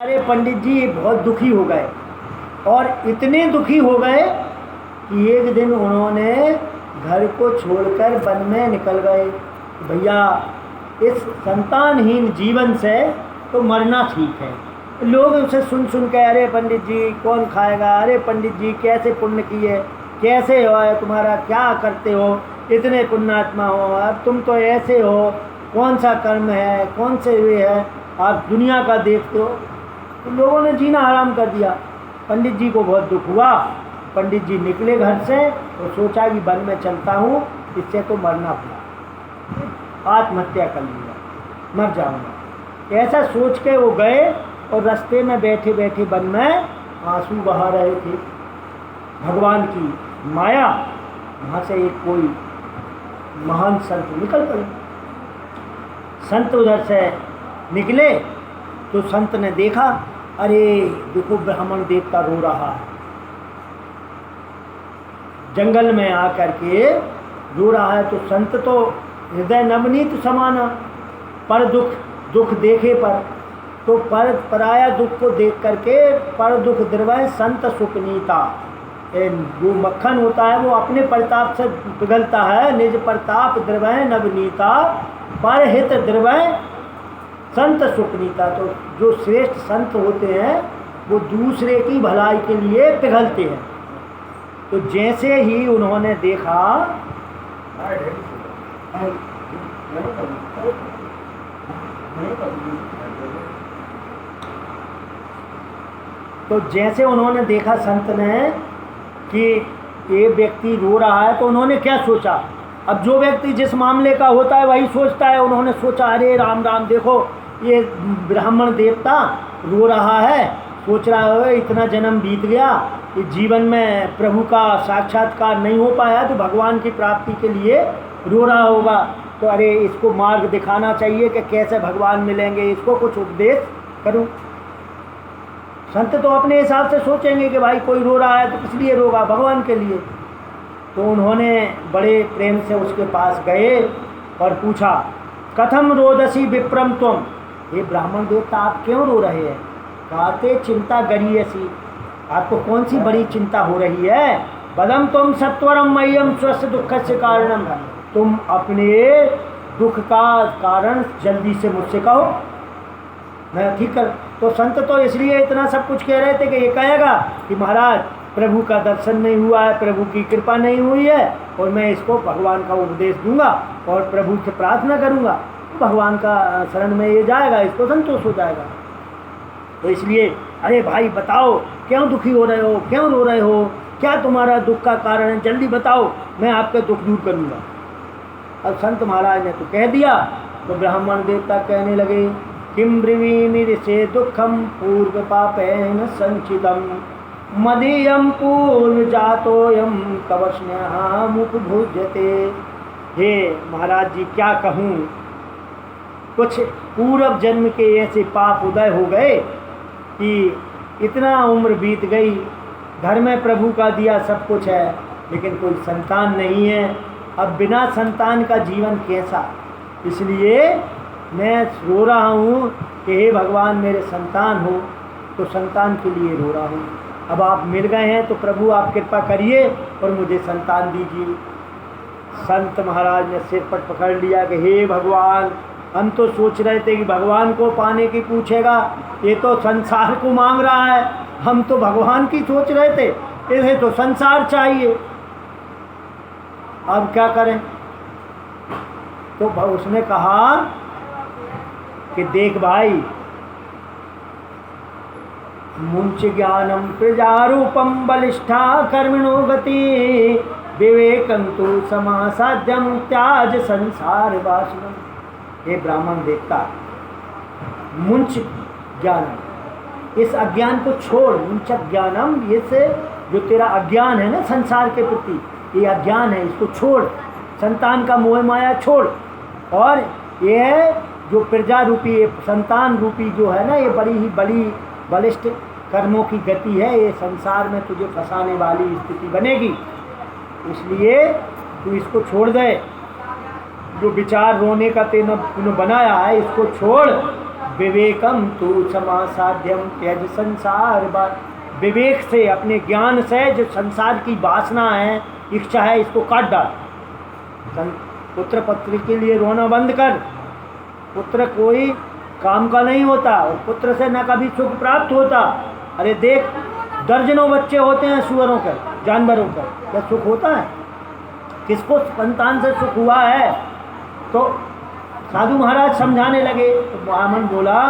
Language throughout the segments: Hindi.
अरे पंडित जी बहुत दुखी हो गए और इतने दुखी हो गए कि एक दिन उन्होंने घर को छोड़कर वन में निकल गए। भैया इस संतानहीन जीवन से तो मरना ठीक है। लोग उसे सुन सुन के अरे पंडित जी कौन खाएगा, अरे पंडित जी कैसे पुण्य किए, कैसे हो तुम्हारा, क्या करते हो, इतने पुण्यात्मा हो, अब तुम तो ऐसे हो, कौन सा कर्म है, कौन से वे है, आप दुनिया का देखते हो। तो लोगों ने जीना हराम कर दिया। पंडित जी को बहुत दुख हुआ। पंडित जी निकले घर से और सोचा कि वन में चलता हूँ, इससे तो मरना पड़ा, आत्महत्या कर लिया, मर जाऊँगा। ऐसा सोच के वो गए और रास्ते में बैठे बैठे वन में आंसू बहा रहे थे। भगवान की माया, वहाँ से एक कोई महान संत निकल पड़े। संत उधर से निकले तो संत ने देखा, अरे देखो ब्राह्मण देवता रो रहा है, जंगल में आकर के रो रहा है। तो संत तो हृदय नवनीत समाना, पर दुख देखे पर, तो पर पराया दुख को देख करके पर दुख द्रवय संत सुकनीता। जो मक्खन होता है वो अपने प्रताप से पिघलता है, निज प्रताप द्रवय नवनीता, पर हित द्रवय संत सुकनीता। तो जो श्रेष्ठ संत होते हैं वो दूसरे की भलाई के लिए पिघलते हैं। तो जैसे ही उन्होंने देखा संत ने कि ये व्यक्ति रो रहा है, तो उन्होंने क्या सोचा, अब जो व्यक्ति जिस मामले का होता है वही सोचता है। उन्होंने सोचा अरे राम राम, देखो ये ब्राह्मण देवता रो रहा है, सोच रहा है इतना जन्म बीत गया, कि जीवन में प्रभु का साक्षात्कार नहीं हो पाया, तो भगवान की प्राप्ति के लिए रो रहा होगा। तो अरे इसको मार्ग दिखाना चाहिए कि कैसे भगवान मिलेंगे, इसको कुछ उपदेश करूं। संत तो अपने हिसाब से सोचेंगे कि भाई कोई रो रहा है तो किस लिए रोगा, भगवान के लिए। तो उन्होंने बड़े प्रेम से उसके पास गए और पूछा, कथम रोदसी विप्रम तुम, ये ब्राह्मण देवता आप क्यों रो रहे हैं। कहते चिंता गरीयसी, आपको कौन सी बड़ी चिंता हो रही है। बदम तुम सत्वरम मह्यम स्वस्थ दुख से कारणम, तुम अपने दुख का कारण जल्दी से मुझसे कहो, मैं ठीक कर। तो संत तो इसलिए इतना सब कुछ कह रहे थे कि ये कहेगा कि महाराज प्रभु का दर्शन नहीं हुआ है, प्रभु की कृपा नहीं हुई है, और मैं इसको भगवान का उपदेश दूंगा और प्रभु से प्रार्थना करूंगा, तो भगवान का शरण में ये जाएगा, इसको संतोष हो जाएगा। तो इसलिए अरे भाई बताओ क्यों दुखी हो रहे हो, क्यों रो रहे हो, क्या तुम्हारा दुख का कारण है, जल्दी बताओ, मैं आपका दुख दूर करूंगा। अब संत महाराज ने तो कह दिया। तो ब्राह्मण देवता कहने लगे, किम ब्रवीमि से दुखम पूर्व पापेन संचितम, मदीयम पूर्व जातोयम तव स्नेहामुपभुज्यते। हे महाराज जी क्या कहूँ, कुछ पूर्व जन्म के ऐसे पाप उदय हो गए कि इतना उम्र बीत गई, घर में प्रभु का दिया सब कुछ है, लेकिन कोई संतान नहीं है। अब बिना संतान का जीवन कैसा, इसलिए मैं रो रहा हूँ कि हे भगवान मेरे संतान हो, तो संतान के लिए रो रहा हूँ। अब आप मिल गए हैं तो प्रभु आप कृपा करिए और मुझे संतान दीजिए। संत महाराज ने सिर पर पकड़ लिया कि हे भगवान, हम तो सोच रहे थे कि भगवान को पाने की पूछेगा, ये तो संसार को मांग रहा है, हम तो भगवान की सोच रहे थे, इन्हें तो संसार चाहिए, अब क्या करें। तो उसने कहा कि देख भाई, मुंच ज्ञानम प्रजारूपम बलिष्ठा कर्मणो गति, विवेकं तु समासाध्यम त्याज संसार वासनम। हे ब्राह्मण देवता, मुंच ज्ञानम, इस अज्ञान को छोड़, मुंच ज्ञानम, ये से जो तेरा अज्ञान है ना संसार के प्रति, ये अज्ञान है, इसको छोड़, संतान का मोह माया छोड़, और ये जो प्रजा रूपी, ये संतान रूपी जो है ना, ये बड़ी बलिष्ठ कर्मों की गति है, ये संसार में तुझे फंसाने वाली स्थिति बनेगी, इसलिए तू इसको छोड़ दे। जो विचार रोने का तूने बनाया है, इसको छोड़, विवेकम तू समासाध्यम त्यज संसार बार। विवेक से, अपने ज्ञान से जो संसार की वासना है, इच्छा है, इसको काट डाल। पुत्र पत्र के लिए रोना बंद कर। पुत्र कोई काम का नहीं होता और पुत्र से न कभी सुख प्राप्त होता। अरे देख, दर्जनों बच्चे होते हैं सुअरों के, जानवरों का, क्या सुख होता है? किसको संतान से सुख हुआ है? तो साधु महाराज समझाने लगे। तो ब्राह्मण बोला,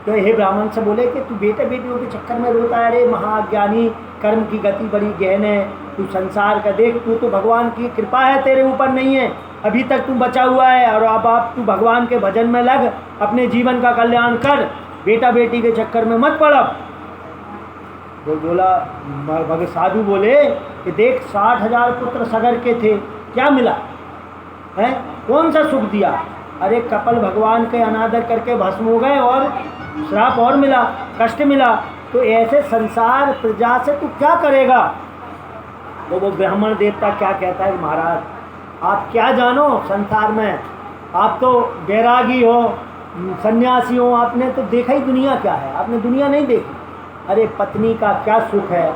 तो हे ब्राह्मण से बोले कि तू बेटे बेटियों के चक्कर में रोता है। अरे महाज्ञानी, कर्म की गति बड़ी गहन है, तू संसार का देख, तू तो भगवान की कृपा है तेरे ऊपर नहीं है, अभी तक तू बचा हुआ है, और अब तू भगवान के भजन में लग, अपने जीवन का कल्याण कर, बेटा बेटी के चक्कर में मत पड़। तो बोला, भगत साधु बोले कि देख 60,000 पुत्र सगर के थे, क्या मिला है? कौन सा सुख दिया? अरे कपल भगवान के अनादर करके भस्म हो गए और श्राप और मिला, कष्ट मिला। तो ऐसे संसार प्रजा से तू क्या करेगा? तो वो ब्राह्मण देवता क्या कहता है, महाराज आप क्या जानो संसार में, आप तो बैरागी हो, सन्यासी हो, आपने तो देखा ही दुनिया क्या है, आपने दुनिया नहीं देखी। अरे पत्नी का क्या सुख है,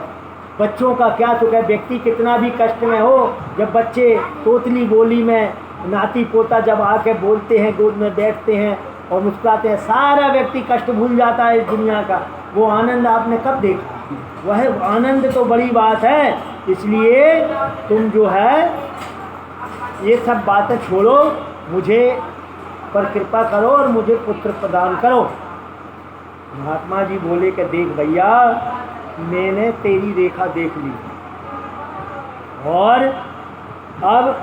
बच्चों का क्या सुख है। व्यक्ति कितना भी कष्ट में हो, जब बच्चे तोतली बोली में नाती पोता जब आके बोलते हैं, गोद में बैठते हैं और मुस्कुराते हैं, सारा व्यक्ति कष्ट भूल जाता है इस दुनिया का। वो आनंद आपने कब देखा? वह आनंद तो बड़ी बात है। इसलिए तुम जो है ये सब बातें छोड़ो, मुझे पर कृपा करो और मुझे पुत्र प्रदान करो। महात्मा जी बोले कि देख भैया, मैंने तेरी रेखा देख ली और अब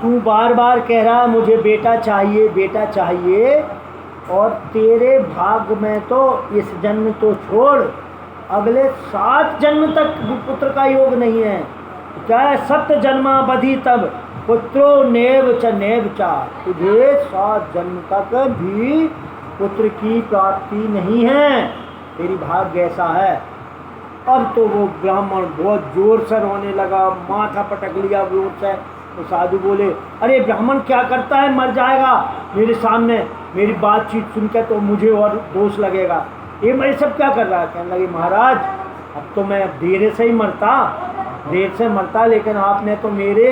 तू बार बार कह रहा है मुझे बेटा चाहिए, बेटा चाहिए, और तेरे भाग में तो इस जन्म तो छोड़, अगले 7 जन्म तक पुत्र का योग नहीं है। क्या है? 7 जन्मा बधी तब पुत्रो नेव च नेव चा। तुझे 7 जन्म तक भी पुत्र की प्राप्ति नहीं है, तेरी भाग्य ऐसा है। अब तो वो ब्राह्मण बहुत जोर से रोने लगा, माथा पटक लिया जोर से। तो साधु बोले, अरे ब्राह्मण क्या करता है, मर जाएगा मेरे सामने, मेरी बातचीत सुनकर तो मुझे और दोष लगेगा, ये मैं सब क्या कर रहा है? कहने लगे, महाराज अब तो मैं देर से मरता, लेकिन आपने तो मेरे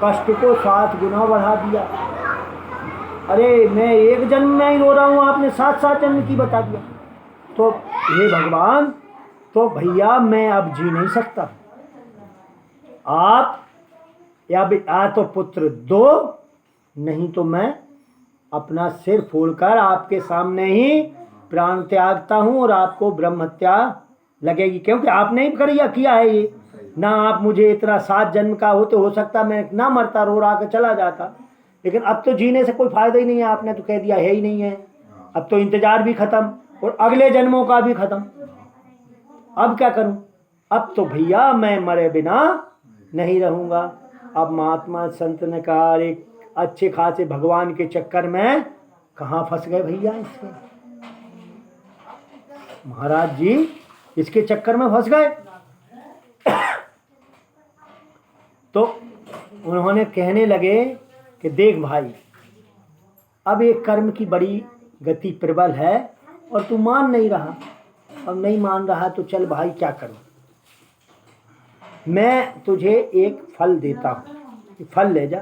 कष्ट को 7 गुना बढ़ा दिया। अरे मैं 1 जन्म में ही रो रहा हूँ, आपने 7 जन्म की बता दिया। तो हे भगवान, तो भैया मैं अब जी नहीं सकता, आप या तो पुत्र दो, नहीं तो मैं अपना सिर फोड़कर आपके सामने ही प्राण त्यागता हूँ और आपको ब्रह्म हत्या लगेगी, क्योंकि आपने ही किया है ये ना। आप मुझे इतना 7 जन्म का हो सकता मैं ना मरता, रो रहा के चला जाता, लेकिन अब तो जीने से कोई फायदा ही नहीं है, आपने तो कह दिया है ही नहीं है। अब तो इंतजार भी खत्म और अगले जन्मों का भी खत्म। अब क्या करूं? अब तो भैया मैं मरे बिना नहीं रहूंगा। अब महात्मा संत ने कहा, एक अच्छे खासे भगवान के चक्कर में कहाँ फंस गए भैया इसके, महाराज जी इसके चक्कर में फंस गए। तो उन्होंने कहने लगे कि देख भाई, अब एक कर्म की बड़ी गति प्रबल है और तू मान नहीं रहा, अब नहीं मान रहा तो चल भाई क्या करूं, मैं तुझे एक फल देता हूं, फल ले जा,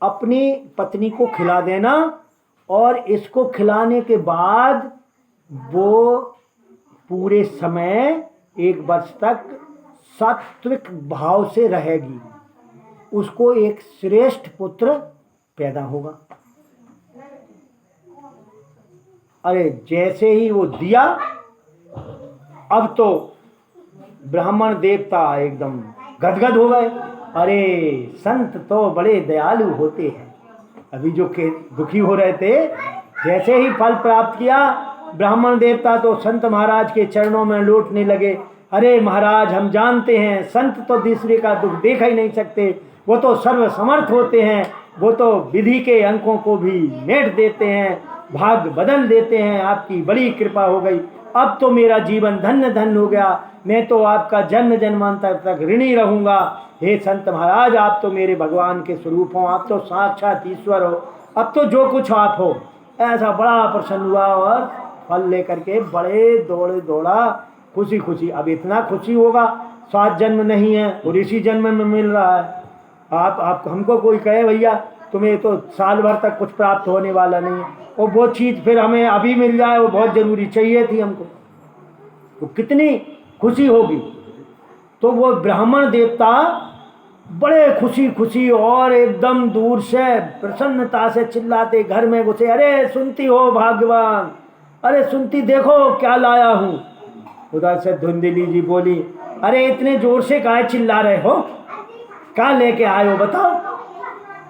अपनी पत्नी को खिला देना और इसको खिलाने के बाद वो पूरे समय 1 वर्ष तक सात्विक भाव से रहेगी, उसको एक श्रेष्ठ पुत्र पैदा होगा। अरे जैसे ही वो दिया, अब तो ब्राह्मण देवता एकदम गदगद हो गए। अरे संत तो बड़े दयालु होते हैं। अभी जो के दुखी हो रहे थे, जैसे ही फल प्राप्त किया, ब्राह्मण देवता तो संत महाराज के चरणों में लौटने लगे। अरे महाराज, हम जानते हैं संत तो दूसरे का दुख देख ही नहीं सकते, वो तो सर्वसमर्थ होते हैं, वो तो विधि के अंकों को भी मेट देते हैं, भाग्य बदल देते हैं, आपकी बड़ी कृपा हो गई। अब तो मेरा जीवन धन्य धन्य हो गया, मैं तो आपका जन्म जन्मांतर तक ऋणी रहूँगा। हे संत महाराज, आप तो मेरे भगवान के स्वरूप हो, आप तो साक्षात ईश्वर हो, अब तो जो कुछ आप हो ऐसा बड़ा प्रसन्न हुआ और फल लेकर के बड़े दौड़ा खुशी खुशी। अब इतना खुशी होगा, 7 जन्म नहीं है और इसी जन्म में मिल रहा है। आप हमको कोई कहे भैया तुम्हें तो साल भर तक कुछ प्राप्त होने वाला नहीं है, और वो चीज़ फिर हमें अभी मिल जाए, वो बहुत ज़रूरी चाहिए थी हमको, तो कितनी खुशी होगी। तो वो ब्राह्मण देवता बड़े खुशी खुशी और एकदम दूर से प्रसन्नता से चिल्लाते घर में घुसे, अरे सुनती हो भाग्यवान, अरे सुनती देखो क्या लाया हूँ। उधर से धुंधली जी बोली, अरे इतने जोर से काहे चिल्ला रहे हो, क्या लेके आए हो बताओ।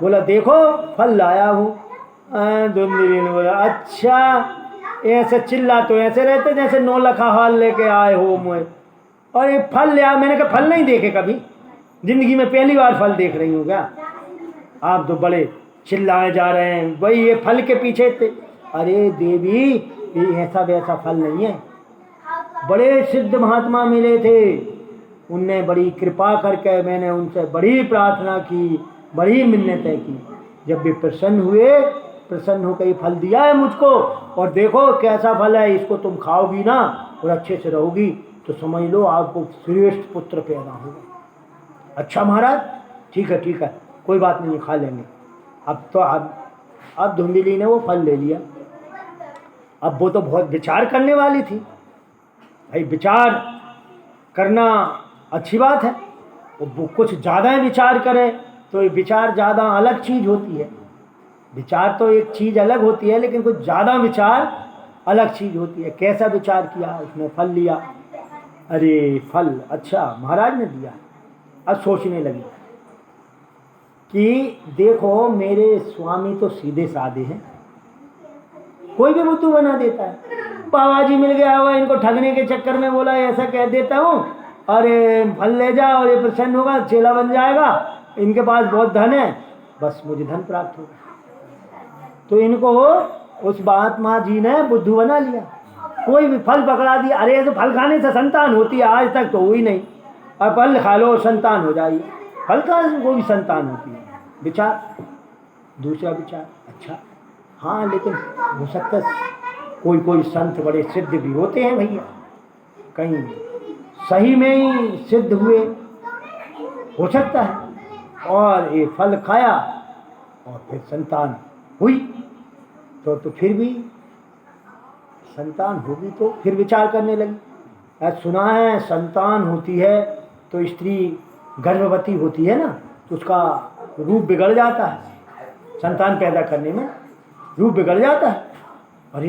बोला देखो फल लाया हूँ। धुंधली ने बोला अच्छा, ऐसे चिल्ला तो ऐसे रहते जैसे 9 लखा हाल लेके आए हो मुझे, और ये फल ले आया। मैंने कहा फल नहीं देखे कभी जिंदगी में, पहली बार फल देख रही हूँ क्या। आप तो बड़े चिल्लाए जा रहे हैं, वही ये फल के पीछे थे। अरे देवी ये ऐसा वैसा फल नहीं है, बड़े सिद्ध महात्मा मिले थे, उनने बड़ी कृपा करके मैंने उनसे बड़ी प्रार्थना की, बड़ी मिन्नतें की, जब भी प्रसन्न होकर ये फल दिया है मुझको, और देखो कैसा फल है, इसको तुम खाओगी ना और अच्छे से रहोगी तो समझ लो आपको श्रेष्ठ पुत्र पैदा होगा। अच्छा महाराज ठीक है कोई बात नहीं, खा लेंगे। अब धुंधली ने वो फल ले लिया। अब वो तो बहुत विचार करने वाली थी, भाई विचार करना अच्छी बात है, वो कुछ ज़्यादा विचार करे तो ये विचार ज़्यादा अलग चीज़ होती है। विचार तो एक चीज़ अलग होती है, लेकिन कुछ ज़्यादा विचार अलग चीज़ होती है। कैसा विचार किया, उसने फल लिया। अरे फल अच्छा महाराज ने दिया। अब सोचने लगी कि देखो मेरे स्वामी तो सीधे साधे हैं, कोई भी बुद्धू बना देता है। बाबा जी मिल गया हुआ, इनको ठगने के चक्कर में बोला ऐसा कह देता हूँ, अरे फल ले जा और ये प्रसन्न होगा, चेला बन जाएगा, इनके पास बहुत धन है, बस मुझे धन प्राप्त होगा। तो इनको उस महात्मा जी ने बुद्धू बना लिया। कोई भी फल पकड़ा दिया, अरे तो फल खाने से संतान होती है, आज तक तो हुई नहीं, और फल खा लो संतान हो जाएगी। फल खाने से कोई संतान होती है। विचार, दूसरा विचार, अच्छा हाँ लेकिन हो सकता है कोई संत बड़े सिद्ध भी होते हैं भैया, कहीं सही में ही सिद्ध हुए, हो सकता है। और ये फल खाया और फिर संतान हुई, तो फिर भी संतान होगी। तो फिर विचार करने लगी, सुना है संतान होती है तो स्त्री गर्भवती होती है ना, तो उसका रूप बिगड़ जाता है, संतान पैदा करने में रूप बिगड़ जाता है। अरे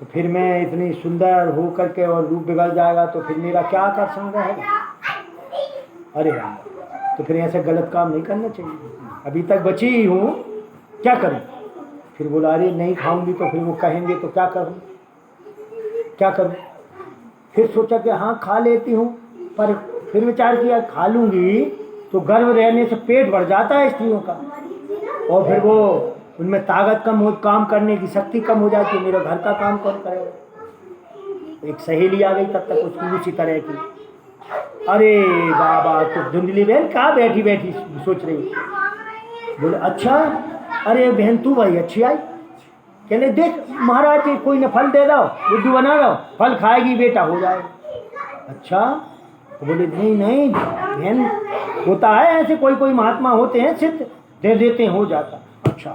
तो फिर मैं इतनी सुंदर हो करके और रूप बिगड़ जाएगा तो फिर मेरा क्या आकर्षण रहेगा। अरे राम, तो फिर ऐसे गलत काम नहीं करना चाहिए, अभी तक बची ही हूँ, क्या करूँ। फिर बोला अरे नहीं खाऊंगी तो फिर वो कहेंगे तो क्या करूँ। फिर सोचा कि हाँ खा लेती हूँ, पर फिर विचार किया खा लूँगी तो गर्भ रहने से पेट बढ़ जाता है स्त्रियों का, और फिर वो उनमें ताकत कम हो, काम करने की शक्ति कम हो जाती है, मेरा घर का काम कौन करेगा। एक सहेली आ गई तब तक उसकी उसी तरह की। अरे बाबा, तो धुंधली बहन कहाँ बैठी बैठी सोच रही। बोले अच्छा, अरे बहन तू भाई अच्छी आई, कहले देख महाराज जी कोई ने फल दे दो, बुद्धू बना दो, फल खाएगी बेटा हो जाएगा। अच्छा, तो बोले नहीं बहन, होता है ऐसे, कोई महात्मा होते हैं सिद्ध, दे देते हैं हो जाता। अच्छा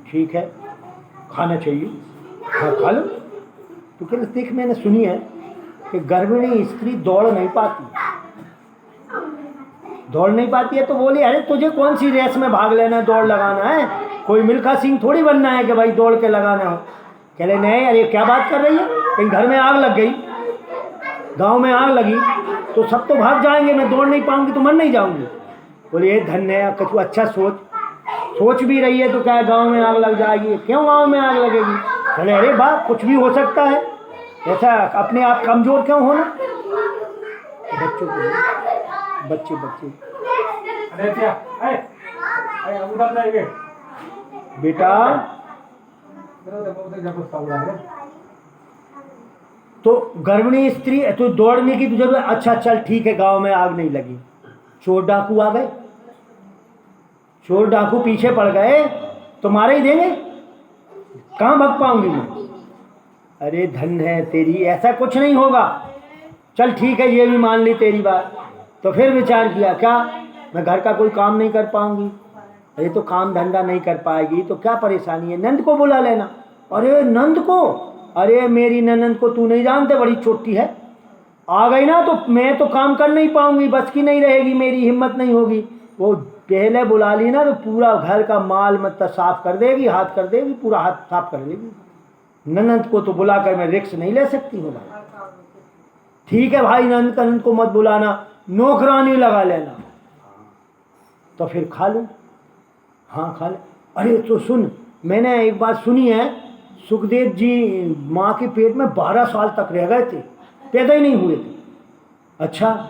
ठीक है, खाना चाहिए, हाँ खा लो। तो कहते देख मैंने सुनी है कि गर्भिणी स्त्री दौड़ नहीं पाती है। तो बोली अरे तुझे कौन सी रेस में भाग लेना है, दौड़ लगाना है, कोई मिल्खा सिंह थोड़ी बनना है कि भाई दौड़ के लगाना हो। कह रहे नहीं, अरे क्या बात कर रही है, कहीं घर में आग लग गई, गांव में आग लगी तो सब तो भाग जाएंगे, मैं दौड़ नहीं पाऊंगी तो मर नहीं जाऊंगी। बोले ये धन्य है, कुछ अच्छा सोच भी रही है तो क्या गांव में आग लग जाएगी, क्यों गांव में आग लगेगी। बोले अरे बाप कुछ भी हो सकता है, ऐसा अपने आप कमजोर क्यों होना। बच्चे बेटा, तो गर्भिणी स्त्री तो दौड़ने की तो जरूरत। अच्छा चल ठीक है, गांव में आग नहीं लगी, चोर डाकू आ गए, चोर डाकू पीछे पड़ गए तो मारे ही देंगे, कहाँ भाग पाऊंगी मैं? अरे धन है तेरी, ऐसा कुछ नहीं होगा। चल ठीक है, ये भी मान ली तेरी बात। तो फिर विचार किया, क्या मैं घर का कोई काम नहीं कर पाऊंगी? अरे तो काम धंधा नहीं कर पाएगी तो क्या परेशानी है, नंद को बुला लेना। अरे नंद को? अरे मेरी ननंद को तू नहीं जानते, बड़ी छोटी है, आ गई ना तो मैं तो काम कर नहीं पाऊंगी, बस की नहीं रहेगी, मेरी हिम्मत नहीं होगी। वो पहले बुला ली ना तो पूरा घर का माल मतलब साफ कर देगी, हाथ कर देगी, पूरा हाथ साफ कर देगी। ननंद को तो बुलाकर मैं रिक्स नहीं ले सकती हूँ भाई। ठीक है भाई, नंद को मत बुलाना, नौकरानी लगा लेना। तो फिर खा लूँ? हाँ खा ले। अरे तो सुन, मैंने एक बात सुनी है, सुखदेव जी माँ के पेट में 12 साल तक रह गए थे, पैदा ही नहीं हुए थे। अच्छा,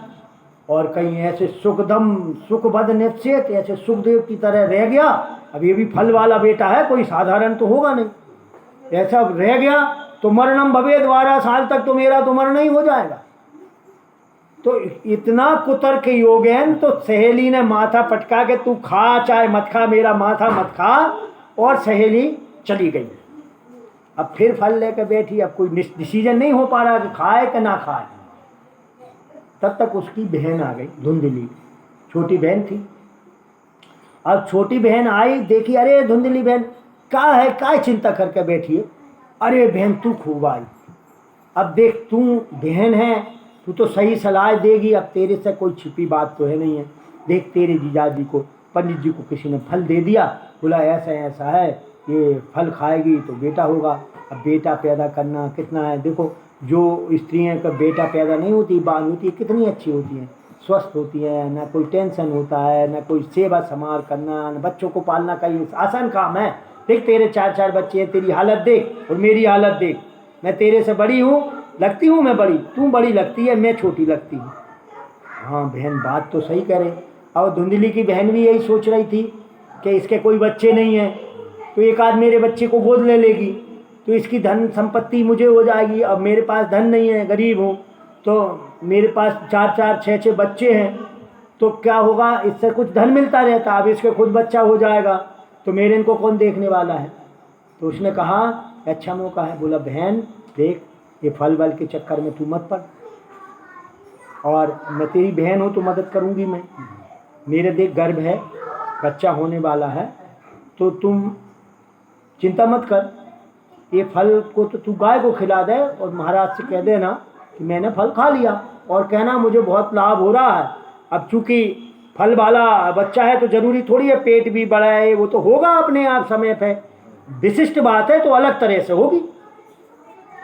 और कहीं ऐसे सुखबद निश्चित ऐसे सुखदेव की तरह रह गया। अब ये भी फल वाला बेटा है, कोई साधारण तो होगा नहीं, ऐसा रह गया तो मरणम भवेद, 12 साल तक तो मेरा तो मरना ही हो जाएगा। तो इतना कुतर्क योगेन, तो सहेली ने माथा पटका के तू खा चाहे मत खा, मेरा माथा मत खा, और सहेली चली गई। अब फिर फल लेकर बैठी, अब कोई डिसीजन नहीं हो पा रहा कि खाए कि ना खाए। तब तक उसकी बहन आ गई, धुंधली, छोटी बहन थी। अब छोटी बहन आई, देखी, अरे धुंधली बहन क्या है, क्या चिंता करके बैठी है? अरे बहन तू खूब आई, अब देख तू बहन है, तू तो सही सलाह देगी, अब तेरे से कोई छिपी बात तो है नहीं है। देख तेरे जीजाजी को, पंडित जी को किसी ने फल दे दिया, बोला ऐसा ऐसा है, ये फल खाएगी तो बेटा होगा। अब बेटा पैदा करना कितना है, देखो जो स्त्रियाँ का बेटा पैदा नहीं होती, बाल होती है, कितनी अच्छी होती हैं, स्वस्थ होती है, ना कोई टेंशन होता है, ना कोई सेवा संभाल करना, ना बच्चों को पालना का ये आसान काम है। देख तेरे 4 बच्चे हैं, तेरी हालत देख और मेरी हालत देख, मैं तेरे से बड़ी हूँ, लगती हूँ मैं बड़ी, तू बड़ी लगती है, मैं छोटी लगती हूँ। हाँ बहन बात तो सही करे। और धुंधली की बहन भी यही सोच रही थी कि इसके कोई बच्चे नहीं हैं, तो एक आध मेरे बच्चे को गोद ले लेगी तो इसकी धन संपत्ति मुझे हो जाएगी। अब मेरे पास धन नहीं है, गरीब हूँ, तो मेरे पास 4 6 बच्चे हैं, तो क्या होगा, इससे कुछ धन मिलता रहता, अब इसके खुद बच्चा हो जाएगा तो मेरे इनको कौन देखने वाला है। तो उसने कहा अच्छा मौका है। बोला बहन देख, ये फल वल के चक्कर में तू मत पड़, और मैं तेरी बहन हूँ तो मदद करूँगी मैं, मेरे देख गर्भ है, बच्चा होने वाला है, तो तुम चिंता मत कर, ये फल को तो तू गाय को खिला दे और महाराज से कह देना कि मैंने फल खा लिया, और कहना मुझे बहुत लाभ हो रहा है। अब चूँकि फल वाला बच्चा है तो ज़रूरी थोड़ी है पेट भी बड़ा है, वो तो होगा अपने आप समय पे, विशिष्ट बात है तो अलग तरह से होगी।